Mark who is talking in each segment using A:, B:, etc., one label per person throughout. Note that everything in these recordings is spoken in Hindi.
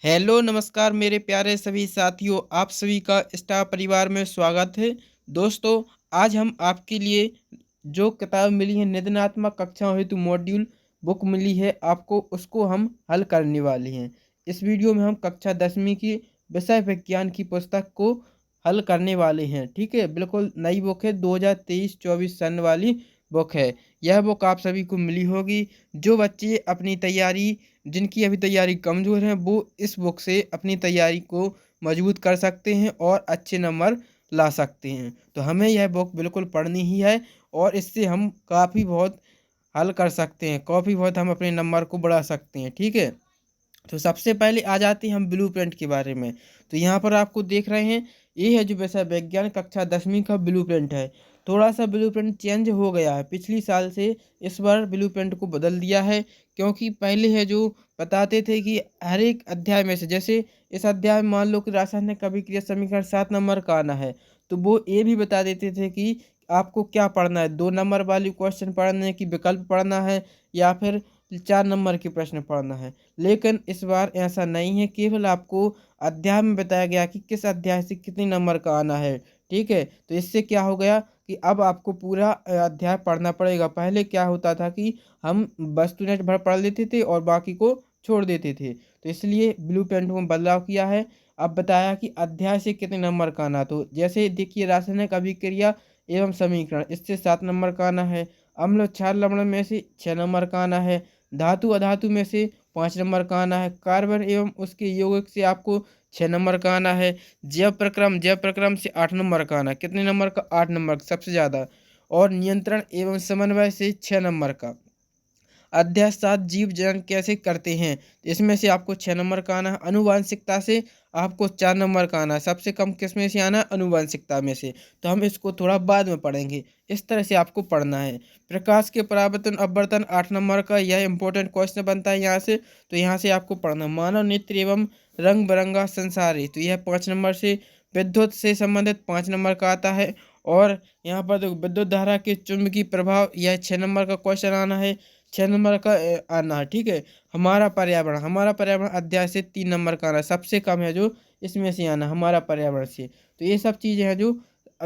A: हेलो नमस्कार मेरे प्यारे सभी साथियों, आप सभी का स्टार परिवार में स्वागत है। दोस्तों, आज हम आपके लिए जो किताब मिली है निदानात्मक कक्षाओं हेतु मॉड्यूल बुक मिली है आपको, उसको हम हल करने वाले हैं। इस वीडियो में हम कक्षा 10वीं की विषय विज्ञान की पुस्तक को हल करने वाले हैं। ठीक है, बिल्कुल नई बुक है, 2023-24 सन वाली बुक है। यह बुक आप सभी को मिली होगी। जो बच्चे अपनी तैयारी जिनकी अभी तैयारी कमज़ोर है वो इस बुक से अपनी तैयारी को मजबूत कर सकते हैं और अच्छे नंबर ला सकते हैं। तो हमें यह बुक बिल्कुल पढ़नी ही है और इससे हम काफ़ी बहुत हल कर सकते हैं, काफ़ी बहुत हम अपने नंबर को बढ़ा सकते हैं। ठीक है, तो सबसे पहले आ जाते हैं हम ब्लूप्रिंट के बारे में। तो यहाँ पर आपको देख रहे हैं, ये है जो विषय विज्ञान कक्षा 10वीं का ब्लूप्रिंट है। थोड़ा सा ब्लूप्रिंट चेंज हो गया है पिछली साल से, इस बार ब्लूप्रिंट को बदल दिया है। क्योंकि पहले है जो बताते थे कि हर एक अध्याय में से, जैसे इस अध्याय में मान लो कि रासायनिक अभिक्रिया समीकरण 7 नंबर का आना है, तो वो ये भी बता देते थे कि आपको क्या पढ़ना है, 2 नंबर वाली क्वेश्चन पढ़ना है कि विकल्प पढ़ना है या फिर 4 नंबर के प्रश्न पढ़ना है। लेकिन इस बार ऐसा नहीं है, केवल आपको अध्याय में बताया गया कि किस अध्याय से कितने नंबर का आना है। ठीक है, तो इससे क्या हो गया कि अब आपको पूरा अध्याय पढ़ना पड़ेगा। पहले क्या होता था कि हम वस्तुनिष्ठ भर पढ़ लेते थे और बाकी को छोड़ देते थे, तो इसलिए ब्लू प्रिंट में बदलाव किया है। अब बताया कि अध्याय से कितने नंबर का आना, तो जैसे देखिए रासायनिक अभिक्रिया एवं समीकरण, इससे 7 नंबर का आना है। अम्ल क्षार लवण में से 6 नंबर का आना है। धातु अधातु में से 5 नंबर का आना है। कार्बन एवं उसके यौगिक से आपको 6 नंबर का आना है। जैव प्रक्रम से 8 नंबर का आना है। कितने नंबर का? 8 नंबर का, सबसे ज़्यादा। और नियंत्रण एवं समन्वय से 6 नंबर का। अध्याय 7 जीव जनन कैसे करते हैं, इसमें से आपको 6 नंबर का आना है। अनुवांशिकता से आपको 4 नंबर का आना है। सबसे कम किस में से आना है? अनुवांशिकता में से। तो हम इसको थोड़ा बाद में पढ़ेंगे, इस तरह से आपको पढ़ना है। प्रकाश के परावर्तन अपवर्तन 8 नंबर का, यह इंपॉर्टेंट क्वेश्चन बनता है यहाँ से, तो यहाँ से आपको पढ़ना। मानव नेत्र एवं रंग बिरंगा संसार है, तो यह 5 नंबर से। विद्युत से संबंधित 5 नंबर का आता है। और यहाँ पर देखो विद्युत धारा के चुंबकीय प्रभाव, यह 6 नंबर का क्वेश्चन आना है। 6 नंबर का आना है। ठीक है, हमारा पर्यावरण अध्याय से 3 नंबर का आना है। सबसे कम है जो इसमें से आना, हमारा पर्यावरण से। तो ये सब चीज़ें हैं जो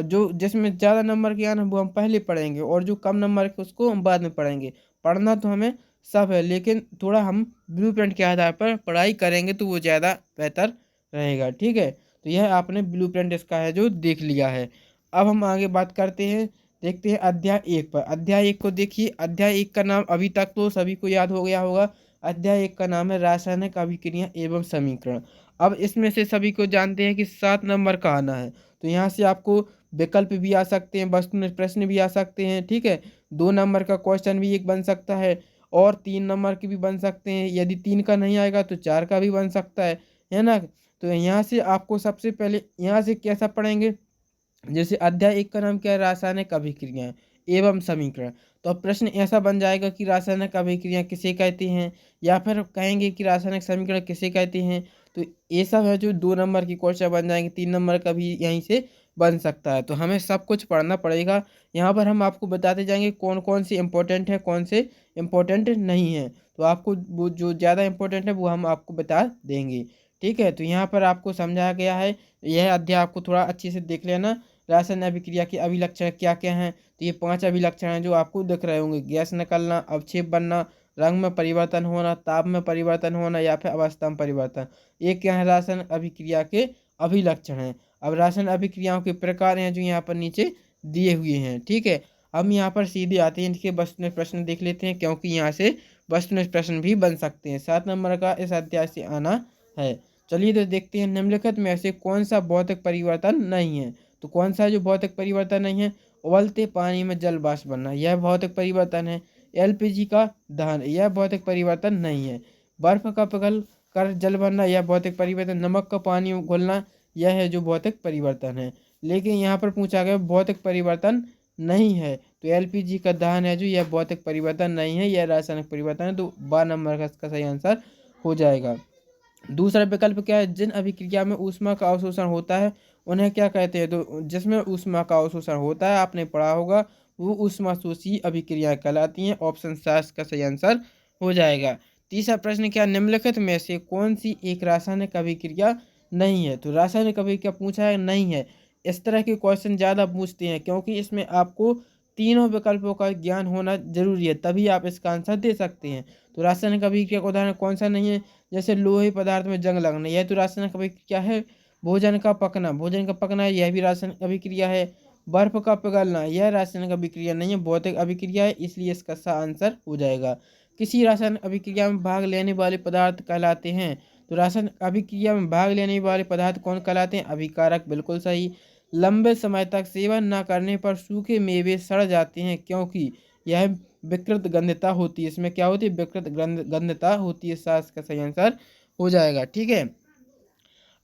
A: जो जिसमें ज़्यादा नंबर के आना वो हम पहले पढ़ेंगे और जो कम नंबर के उसको हम बाद में पढ़ेंगे। पढ़ना तो हमें सब है, लेकिन थोड़ा हम ब्लू प्रिंट के आधार पर पढ़ाई करेंगे तो वो ज़्यादा बेहतर रहेगा। ठीक है, तो यह आपने ब्लू प्रिंट इसका है जो देख लिया है। अब हम आगे बात करते हैं, देखते हैं अध्याय 1 पर। अध्याय 1 को देखिए। अध्याय 1 का नाम अभी तक तो सभी को याद हो गया होगा। अध्याय 1 का नाम है रासायनिक अभिक्रिया एवं समीकरण। अब इसमें से सभी को जानते हैं कि 7 नंबर का आना है, तो यहाँ से आपको विकल्प भी आ सकते हैं, वस्तुनिष्ठ प्रश्न भी आ सकते हैं। ठीक है, 2 नंबर का क्वेश्चन भी एक बन सकता है और 3 नंबर के भी बन सकते हैं। यदि 3 का नहीं आएगा तो 4 का भी बन सकता है ना। तो यहाँ से आपको सबसे पहले यहाँ से कैसा पढ़ेंगे, जैसे अध्याय 1 का नाम क्या है? रासायनिक अभिक्रियाएं एवं समीकरण। तो अब प्रश्न ऐसा बन जाएगा कि रासायनिक अभिक्रियाएं किसे कहते हैं, या फिर कहेंगे कि रासायनिक समीकरण किसे कहते हैं। तो ये सब है जो 2 नंबर की क्वेश्चन बन जाएंगे, 3 नंबर का भी यहीं से बन सकता है। तो हमें सब कुछ पढ़ना पड़ेगा। यहाँ पर हम आपको बताते जाएंगे कौन कौन से इंपॉर्टेंट है, कौन से इंपॉर्टेंट नहीं है। तो आपको वो जो ज़्यादा इंपॉर्टेंट है वो हम आपको बता देंगे। ठीक है, तो यहाँ पर आपको समझाया गया है। यह अध्याय आपको थोड़ा अच्छे से देख लेना। रासायनिक अभिक्रिया के अभिलक्षण क्या क्या हैं, तो ये 5 अभिलक्षण हैं जो आपको दिख रहे होंगे। गैस निकलना, अवक्षेप बनना, रंग में परिवर्तन होना, ताप में परिवर्तन होना या फिर अवस्था में परिवर्तन। ये क्या है? रासायनिक अभिक्रिया के अभिलक्षण हैं। अब रासायनिक अभिक्रियाओं के प्रकार हैं जो यहाँ पर नीचे दिए हुए हैं। ठीक है, हम यहाँ पर सीधे आते हैं, इनके वस्तुनिष्ठ प्रश्न देख लेते हैं, क्योंकि यहाँ से वस्तुनिष्ठ प्रश्न भी बन सकते हैं। 7 नंबर का इस अध्याय से आना है। चलिए तो देखते हैं, निम्नलिखित में से कौन सा भौतिक परिवर्तन नहीं है। तो कौन सा जो भौतिक परिवर्तन नहीं है? उबलते पानी में जल वाष्प बनना, यह भौतिक परिवर्तन है। एलपीजी का दहन, यह भौतिक परिवर्तन नहीं है। बर्फ का पिघल कर जल बनना, यह भौतिक परिवर्तन। नमक का पानी में घुलना, यह है जो भौतिक परिवर्तन है। लेकिन यहाँ पर पूछा गया भौतिक परिवर्तन नहीं है, तो एलपीजी का दहन है जो, यह भौतिक परिवर्तन नहीं है, यह रासायनिक परिवर्तन है। तो 12 नंबर का इसका सही आंसर हो जाएगा। दूसरा विकल्प क्या है? जिन अभिक्रिया में ऊष्मा का अवशोषण होता है उन्हें क्या कहते हैं? तो जिसमें ऊष्मा का अवशोषण होता है, आपने पढ़ा होगा, वो ऊष्माशोषी अभिक्रियाएं कहलाती हैं। ऑप्शन 7 का सही आंसर हो जाएगा। तीसरा प्रश्न क्या, निम्नलिखित में से कौन सी एक रासायनिक अभिक्रिया नहीं है। तो रासायनिक अभिक्रिया पूछा है, नहीं है। इस तरह के क्वेश्चन ज़्यादा पूछते हैं क्योंकि इसमें आपको तीनों विकल्पों का ज्ञान होना जरूरी है, तभी आप इसका आंसर दे सकते हैं। तो रासायनिक अभिक्रिया का उदाहरण कौन सा नहीं है, जैसे लोहे पदार्थ में जंग लगना, यह तो रासायनिक अभिक्रिया है। भोजन का पकना, भोजन का पकना यह भी रासायनिक अभिक्रिया है। बर्फ का पिघलना, यह रासायनिक अभिक्रिया नहीं है, भौतिक अभिक्रिया है, इसलिए इसका सही आंसर हो जाएगा। किसी रासायनिक अभिक्रिया में भाग लेने वाले पदार्थ कहलाते हैं। तो रासायनिक अभिक्रिया में भाग लेने वाले पदार्थ कौन कहलाते हैं, अभिकारक, बिल्कुल सही। लंबे समय तक सेवन न करने पर सूखे मेवे सड़ जाते हैं क्योंकि यह विकृत गंधता होती है। इसमें क्या होती है, विकृत गंधता होती है। सास का सही आंसर हो जाएगा। ठीक है,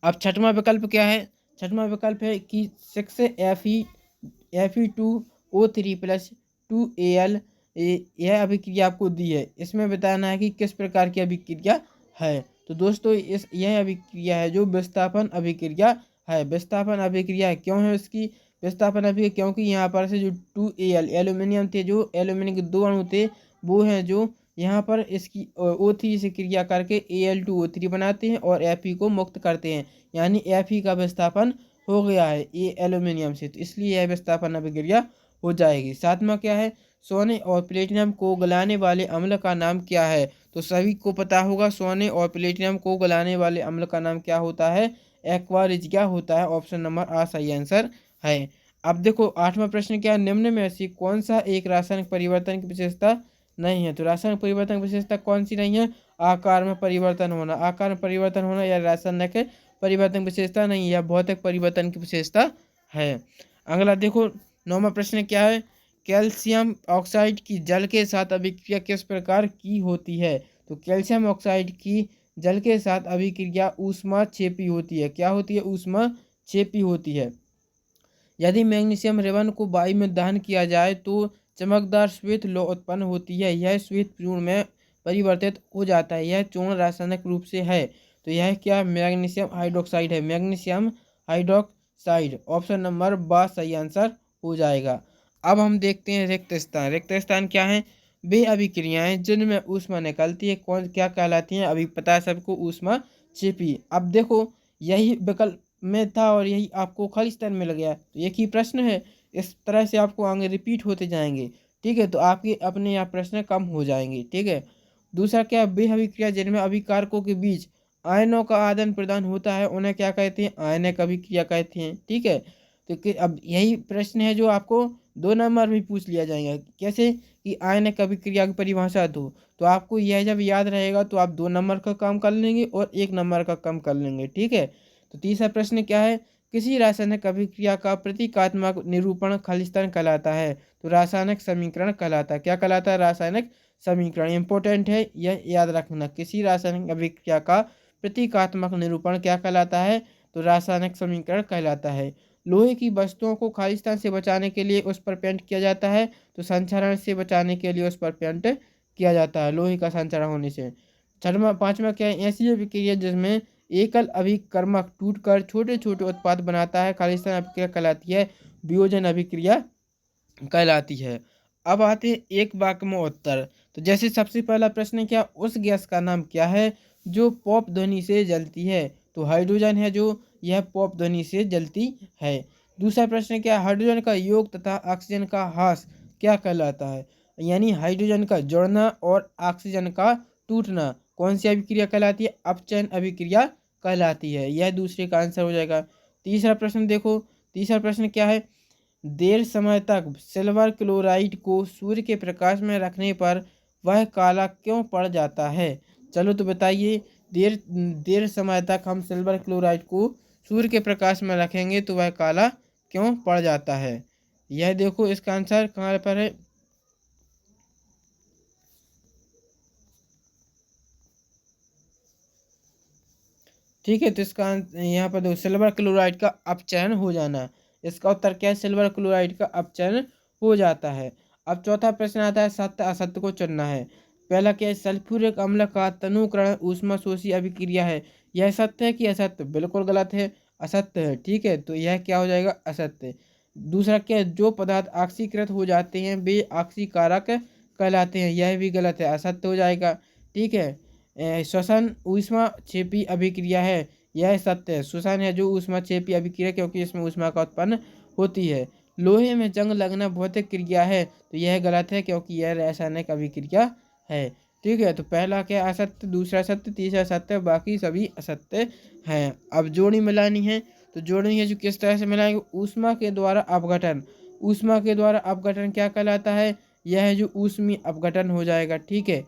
A: अब छठवां विकल्प क्या है, छठवां विकल्प है कि 6Fe2O3+2Al, यह अभिक्रिया आपको दी है। इसमें बताना है कि किस प्रकार की अभिक्रिया है। तो दोस्तों यह अभिक्रिया है जो विस्थापन अभिक्रिया है। विस्थापन अभिक्रिया क्यों है इसकी विस्थापन अभिक्रिया, क्योंकि यहाँ पर से जो 2Al एल्यूमिनियम थे, जो एल्यूमिनियम के दो अणु थे वो हैं जो यहाँ पर इसकी O3 से क्रिया करके Al2O3 बनाते हैं और Fe को मुक्त करते हैं, यानी Fe का विस्थापन हो गया है ये एल्यूमिनियम से, तो इसलिए यह विस्थापन अभिक्रिया हो जाएगी। सातवां क्या है, सोने और प्लेटिनम को गलाने वाले अम्ल का नाम क्या है। तो सभी को पता होगा सोने और प्लेटिनम को गलाने वाले अम्ल का नाम क्या होता है, एक्वा रिजिया होता है। ऑप्शन नंबर आ सही आंसर है। अब देखो आठवां प्रश्न क्या, निम्न में से कौन सा एक रासायनिक परिवर्तन की विशेषता नहीं है। तो रासायनिक परिवर्तन की विशेषता कौन सी नहीं है, आकार में परिवर्तन होना। आकार में परिवर्तन होना या रासायनिक परिवर्तन की विशेषता नहीं है, या भौतिक परिवर्तन की विशेषता है। अगला देखो नौवां प्रश्न क्या है, कैल्शियम ऑक्साइड की जल के साथ अभिक्रिया किस प्रकार की होती है। तो कैल्शियम ऑक्साइड की जल के साथ अभिक्रिया ऊष्माक्षेपी होती है। क्या होती है, ऊष्माक्षेपी होती है। यदि मैग्नीशियम रिबन को वायु में दहन किया जाए तो चमकदार श्वेत लौ उत्पन्न होती है, यह श्वेत चूर्ण में परिवर्तित हो जाता है। यह चूर्ण रासायनिक रूप से है, तो यह क्या, मैग्नीशियम हाइड्रोक्साइड है, मैग्नीशियम हाइड्रोक्साइड। ऑप्शन नंबर बा सही आंसर हो जाएगा। अब हम देखते हैं रिक्त स्थान। रिक्त स्थान क्या है, वे अभिक्रियाएं जिनमें ऊष्मा निकलती है कौन क्या कहलाती हैं, अभी पता है सबको, ऊष्मा छिपी। अब देखो यही विकल्प में था और यही आपको खालिस्तान में मिल गया, तो एक ही प्रश्न है, इस तरह से आपको आगे रिपीट होते जाएंगे। ठीक है, तो आपके अपने यहाँ प्रश्न कम हो जाएंगे। ठीक है, दूसरा क्या, वे अभिक्रिया जिनमें अभिकारकों के बीच आयनों का आदान प्रदान होता है उन्हें क्या कहते हैं, आयनिक अभिक्रिया कहते हैं। ठीक है, तो अब यही प्रश्न है जो आपको 2 नंबर भी पूछ लिया जाएगा, कैसे कि आयनिक अभिक्रिया की परिभाषा दो। तो आपको यह जब याद रहेगा तो आप 2 नंबर का काम कर लेंगे और 1 नंबर का कम कर लेंगे। ठीक है, तो तीसरा प्रश्न क्या है, किसी रासायनिक अभिक्रिया का प्रतीकात्मक निरूपण खालिस्तान कहलाता है। तो रासायनिक समीकरण कहलाता है। क्या कहलाता है, रासायनिक समीकरण। इंपॉर्टेंट है, यह याद रखना, किसी रासायनिक अभिक्रिया का प्रतीकात्मक निरूपण क्या कहलाता है, तो रासायनिक समीकरण कहलाता है। लोहे की वस्तुओं को खालिस्तान से बचाने के लिए उस पर पेंट किया जाता है, तो संक्षारण से बचाने के लिए उस पर पेंट किया जाता है, लोहे का संक्षारण होने से। छठवां पांचवा क्या है, ऐसी अभिक्रिया जिसमें एकल अभिकर्मक टूटकर छोटे छोटे उत्पाद बनाता है, खालिस्तान अभिक्रिया कहलाती है। वियोजन अभिक्रिया कहलाती है। अब आते हैं एक वाक्य में उत्तर। तो जैसे सबसे पहला प्रश्न क्या, उस गैस का नाम क्या है जो पॉप ध्वनि से जलती है। तो हाइड्रोजन है जो यह पॉप ध्वनि से जलती है। दूसरा प्रश्न क्या, हाइड्रोजन का योग तथा ऑक्सीजन का ह्रास क्या कहलाता है, यानी हाइड्रोजन का जुड़ना और ऑक्सीजन का टूटना कौन सी अभिक्रिया कहलाती है, अपचयन अभिक्रिया कहलाती है। यह दूसरे का आंसर हो जाएगा। तीसरा प्रश्न देखो, तीसरा प्रश्न क्या है, देर समय तक सिल्वर क्लोराइड को सूर्य के प्रकाश में रखने पर वह काला क्यों पड़ जाता है। चलो तो बताइए, देर देर समय तक हम सिल्वर क्लोराइड को सूर्य के प्रकाश में रखेंगे तो वह काला क्यों पड़ जाता है। यह देखो इसका आंसर कहाँ पर है, ठीक है, तो इसका यहाँ पर देखो सिल्वर क्लोराइड का अपचयन हो जाना, इसका उत्तर क्या है, सिल्वर क्लोराइड का अपचयन हो जाता है। अब चौथा प्रश्न आता है, सत्य असत्य को चुनना है। पहला क्या है, सल्फ्यूरिक अम्ल का तनुकरण ऊष्माशोषी अभिक्रिया है, यह सत्य है कि असत्य, बिल्कुल गलत है, असत्य है। ठीक है, तो यह क्या हो जाएगा, असत्य। दूसरा क्या है, जो पदार्थ ऑक्सीकृत हो जाते हैं वे ऑक्सीकारक कहलाते हैं, यह भी गलत है, असत्य हो जाएगा। ठीक है, श्वसन ऊष्माक्षेपी अभिक्रिया है, यह सत्य है। श्वसन है जो ऊष्माक्षेपी अभिक्रिया, क्योंकि इसमें ऊष्मा का उत्पन्न होती है। लोहे में जंग लगना भौतिक क्रिया है, तो यह गलत है क्योंकि यह रासायनिक अभिक्रिया है। ठीक है, तो पहला क्या असत्य, दूसरा सत्य, तीसरा सत्य, बाकी सभी असत्य हैं। अब जोड़ी मिलानी है, तो जोड़ी है जो किस तरह से मिलाएंगे, ऊष्मा के द्वारा अपघटन। ऊष्मा के द्वारा अपघटन क्या कहलाता है, यह है जो ऊष्मीय अपघटन हो जाएगा। ठीक है,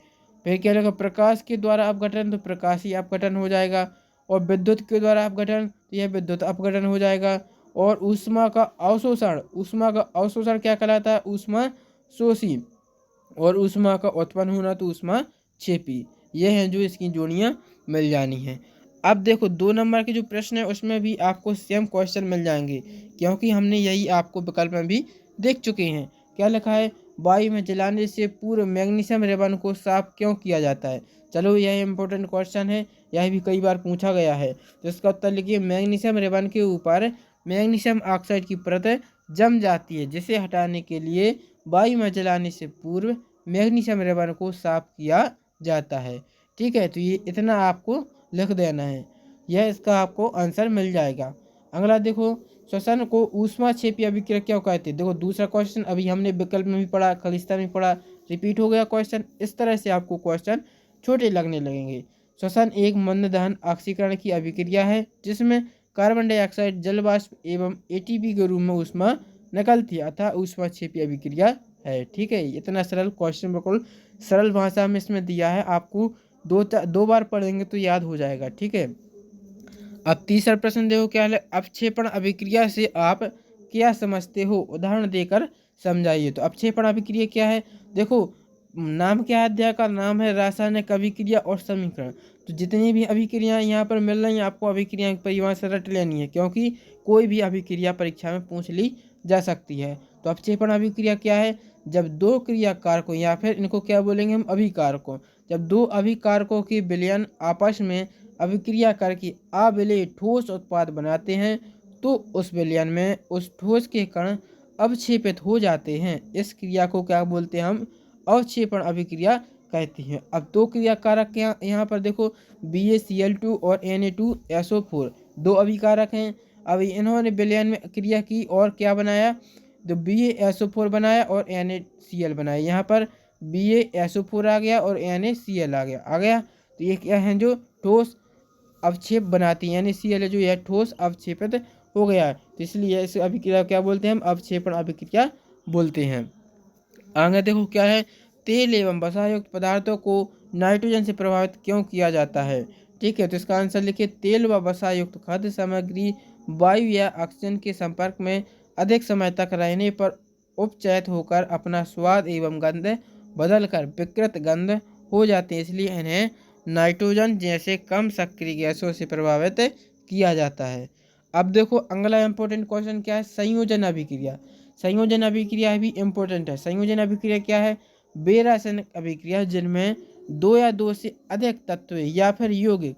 A: फिर क्या लगेगा, प्रकाश के द्वारा अपघटन, तो प्रकाशीय अपघटन हो जाएगा। और विद्युत के द्वारा अपघटन, तो यह विद्युत अपघटन हो जाएगा। और ऊष्मा का अवशोषण, ऊष्मा का अवशोषण क्या कहलाता है, ऊष्मा शोषी। और ऊष्मा का उत्पन्न होना तो ऊष्मा क्षेपी। ये हैं जो इसकी जोड़ियाँ मिल जानी हैं। अब देखो 2 नंबर के जो प्रश्न है उसमें भी आपको सेम क्वेश्चन मिल जाएंगे, क्योंकि हमने यही आपको विकल्प में भी देख चुके हैं। क्या लिखा है, वायु में जलाने से पूर्व मैग्नीशियम रिबन को साफ क्यों किया जाता है। चलो यह इंपॉर्टेंट क्वेश्चन है, यह भी कई बार पूछा गया है। तो इसका उत्तर लिखिए, मैग्नीशियम रिबन के ऊपर मैग्नीशियम ऑक्साइड की परत जम जाती है, जिसे हटाने के लिए वायु में जलाने से पूर्व मैग्नीशियम रिबन को साफ किया जाता है। ठीक है, तो ये इतना आपको लिख देना है, यह इसका आपको आंसर मिल जाएगा। अगला देखो, श्वसन को ऊष्माक्षेपी अभिक्रिया क्यों कहते हैं। देखो दूसरा क्वेश्चन अभी हमने विकल्प में भी पढ़ा, खलिस्ता में पढ़ा, रिपीट हो गया क्वेश्चन। इस तरह से आपको क्वेश्चन छोटे लगने लगेंगे। श्वसन एक मंद दहन ऑक्सीकरण की अभिक्रिया है, जिसमें कार्बन डाइऑक्साइड जल वाष्प एवं एटीपी के रूप में ऊष्मा निकलती है, अतः ऊष्माक्षेपी अभिक्रिया है। ठीक है, इतना सरल क्वेश्चन बिल्कुल सरल भाषा में इसमें दिया है, आपको दो बार पढ़ेंगे तो याद हो जाएगा। ठीक है, अब तीसरा प्रश्न देखो क्या है, अपक्षेपण अभिक्रिया से आप क्या समझते हो, उदाहरण देकर समझाइए। तो अपक्षेपण अभिक्रिया क्या है, देखो नाम क्या है, अध्याय का नाम है रासायनिक अभिक्रिया और समीकरण। तो जितनी भी अभिक्रियाएं यहाँ पर मिल रही हैं, आपको अभिक्रिया की परिभाषा से रट लेनी है, क्योंकि कोई भी अभिक्रिया परीक्षा में पूछ ली जा सकती है। तो अपक्षेपण अभिक्रिया क्या है, जब दो क्रियाकारकों या फिर इनको क्या बोलेंगे हम, अभिकारकों, जब दो अभिकारकों के विलयन आपस में अभिक्रिया करके अविलेय ठोस उत्पाद बनाते हैं, तो उस विलयन में उस ठोस के कण अवक्षेपित हो जाते हैं। इस क्रिया को क्या बोलते हैं हम, अवक्षेपण अभिक्रिया कहती हैं। अब दो क्रिया कारक यहाँ पर देखो, BaCl2 और Na2SO4 दो अभिकारक हैं। अब इन्होंने विलयन में क्रिया की और क्या बनाया, तो BaSO4 बनाया और NaCl बनाया। यहाँ पर BaSO4 आ गया और NaCl आ गया। तो ये क्या है, जो ठोस अवक्षेप बनाती है, यानी Cl जो यह ठोस अवक्षेपित हो गया है, तो इसलिए इस अभिक्रिया क्या बोलते हैं हम, अवक्षेपण अभिक्रिया बोलते हैं। आगे देखो क्या है, तेल एवं वसायुक्त पदार्थों को नाइट्रोजन से प्रभावित क्यों किया जाता है। ठीक है, तो इसका आंसर लिखिए, तेल व वसायुक्त खाद्य सामग्री वायु या ऑक्सीजन के संपर्क में अधिक समय तक रहने पर उपचयित होकर अपना स्वाद एवं गंध बदलकर विकृत गंध हो जाते हैं, इसलिए इन्हें नाइट्रोजन जैसे कम सक्रिय गैसों से प्रभावित किया जाता है। अब देखो अगला इंपॉर्टेंट क्वेश्चन क्या है, संयोजन अभिक्रिया। संयोजन अभिक्रिया भी इंपॉर्टेंट है। संयोजन अभिक्रिया क्या है, वे रासायनिक अभिक्रिया जिनमें दो या दो से अधिक तत्व या फिर यौगिक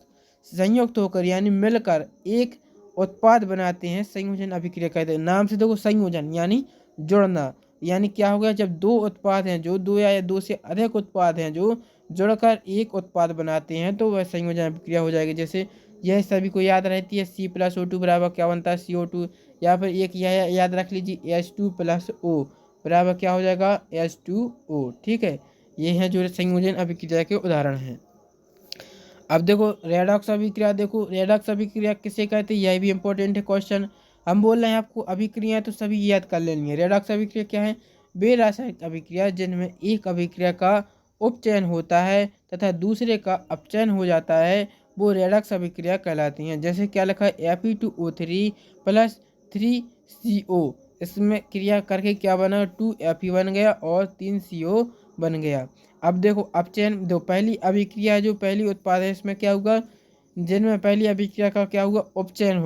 A: संयुक्त होकर यानी मिलकर एक उत्पाद बनाते हैं, संयोजन अभिक्रिया कहते हैं। नाम से देखो, संयोजन यानी जुड़ना, यानी क्या हो गया, जब दो उत्पाद हैं, जो दो या दो से अधिक उत्पाद हैं जो जुड़कर एक उत्पाद बनाते हैं, तो वह संयोजन अभिक्रिया हो जाएगी। जैसे यह सभी को याद रहती है, C+O2 बराबर क्या बनता है, CO2, या फिर एक यह याद रख लीजिए, H2+O बराबर क्या हो जाएगा, H2O। ठीक है, ये हैं जो संयोजन अभिक्रिया के उदाहरण हैं। अब देखो रेडॉक्स अभिक्रिया, देखो रेडॉक्स अभिक्रिया किसे कहते हैं, यह भी इंपॉर्टेंट है क्वेश्चन। हम बोल रहे हैं आपको अभिक्रिया तो सभी याद कर लेनी है। रेडॉक्स अभिक्रिया क्या है, वे रासायनिक अभिक्रिया जिनमें एक अभिक्रिया का उपचयन होता है तथा दूसरे का अपचयन हो जाता है, वो रेडॉक्स अभिक्रिया कहलाती हैं। जैसे क्या लिखा है, Fe2O3 + 3CO, इसमें क्रिया करके क्या बना, 2Fe बन गया और 3CO बन गया। अब देखो अपचयन, दो पहली अभिक्रिया जो पहली उत्पाद है, इसमें क्या होगा, जिनमें पहली अभिक्रिया का क्या हुआ, उपचयन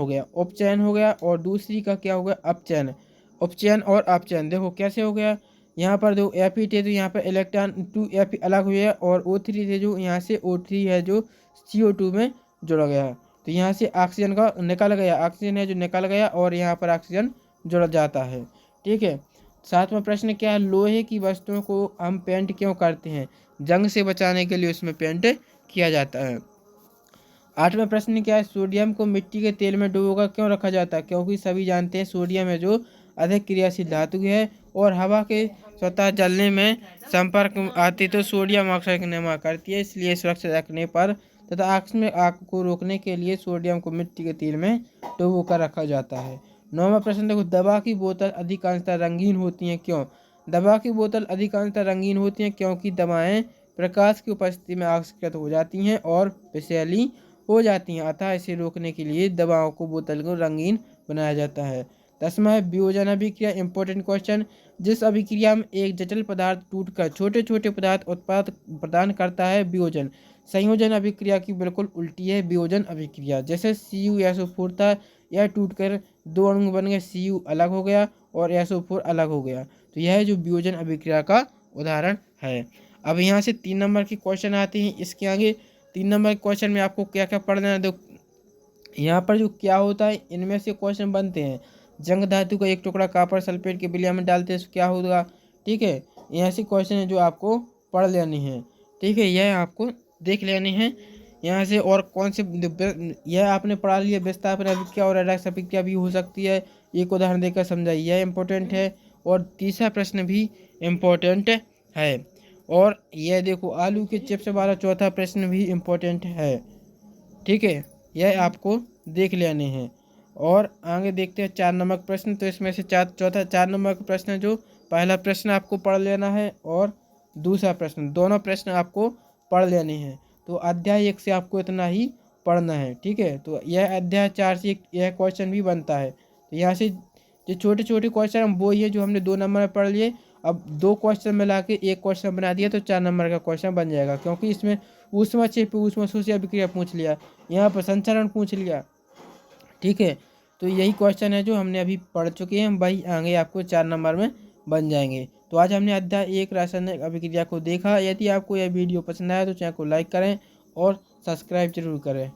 A: हो गया और दूसरी का क्या होगा, अपचयन। उपचयन और अपचयन देखो कैसे हो गया, यहाँ पर दो Fe थे तो यहाँ पर इलेक्ट्रॉन 2Fe अलग हुए और O3 थे जो यहाँ से O3 है जो CO2 में जुड़ गया, तो यहाँ से ऑक्सीजन का निकल गया, ऑक्सीजन है जो निकल गया और यहाँ पर ऑक्सीजन जुड़ जाता है। ठीक है, सातवां प्रश्न क्या है, लोहे की वस्तुओं को हम पेंट क्यों करते हैं, जंग से बचाने के लिए उसमें पेंट किया जाता है। 8वां प्रश्न क्या है, सोडियम को मिट्टी के तेल में डुबोकर क्यों रखा जाता है? क्योंकि सभी जानते हैं सोडियम है जो अधिक क्रियाशील धातु है और हवा के स्वतः जलने में संपर्क में आती तो सोडियम ऑक्साइड निर्माण करती है, इसलिए सुरक्षित रखने पर तथा आग में आग को रोकने के लिए सोडियम को मिट्टी के तेल में डुबोकर रखा जाता है। 9वां प्रश्न देखो, दवा की बोतल अधिकांशतः रंगीन होती हैं क्यों? दवा की बोतल अधिकांशतः रंगीन होती हैं क्योंकि दवाएं प्रकाश की उपस्थिति में आक्सीकृत हो जाती हैं और विषैली हो जाती हैं, अतः इसे रोकने के लिए दवाओं को बोतल को रंगीन बनाया जाता है। 10वां है वियोजन अभिक्रिया, इंपॉर्टेंट क्वेश्चन। जिस अभिक्रिया में एक जटिल पदार्थ टूटकर छोटे छोटे पदार्थ उत्पाद प्रदान करता है वियोजन। संयोजन अभिक्रिया की बिल्कुल उल्टी है वियोजन अभिक्रिया। जैसे CuSO4 था, यह टूटकर दो अणु बन गए, Cu अलग हो गया और SO4 अलग हो गया, तो यह जो वियोजन अभिक्रिया का उदाहरण है। अब यहाँ से 3 नंबर के क्वेश्चन आते हैं। इसके आगे 3 नंबर के क्वेश्चन में आपको क्या क्या पढ़ना है, देखो यहाँ पर जो क्या होता है, इनमें से क्वेश्चन बनते हैं। जंग धातु का एक टुकड़ा कॉपर सल्फेट के विलय में डालते हैं, क्या होगा? ठीक है, ये ऐसे क्वेश्चन है जो आपको पढ़ लेने हैं। ठीक है, यह आपको देख लेने हैं यहाँ से। और कौन से, यह आपने पढ़ा लिया, विस्थापन अभिक्रिया और रेडॉक्स अभिक्रिया भी हो सकती है, एक उदाहरण देकर समझाइए, यह इम्पोर्टेंट है। और तीसरा प्रश्न भी इम्पोर्टेंट है। और यह देखो आलू के चिप्स वाला चौथा प्रश्न भी इम्पोर्टेंट है। ठीक है, यह आपको देख लेने हैं। और आगे देखते हैं 4 नंबर प्रश्न। तो इसमें से 4 नंबर का प्रश्न है, जो पहला प्रश्न आपको पढ़ लेना है और दूसरा प्रश्न, दोनों प्रश्न आपको पढ़ लेने हैं। तो अध्याय 1 से आपको इतना ही पढ़ना है। ठीक है, तो यह अध्याय 4 से यह क्वेश्चन भी बनता है। तो यहाँ से जो छोटे छोटे क्वेश्चन हम वो ये जो हमने 2 नंबर में पढ़ लिए, अब 2 क्वेश्चन मिला के एक क्वेश्चन बना दिया तो 4 नंबर का क्वेश्चन बन जाएगा, क्योंकि इसमें ऊष्मा क्षेत्र ऊष्मा शोषी अभिक्रिया पूछ लिया, यहाँ पर संचरण पूछ लिया। ठीक है, तो यही क्वेश्चन है जो हमने अभी पढ़ चुके हैं, वही आगे आपको 4 नंबर में बन जाएंगे। तो आज हमने अध्याय 1 रासायनिक अभिक्रिया को देखा। यदि आपको यह वीडियो पसंद आया तो चैनल को लाइक करें और सब्सक्राइब जरूर करें।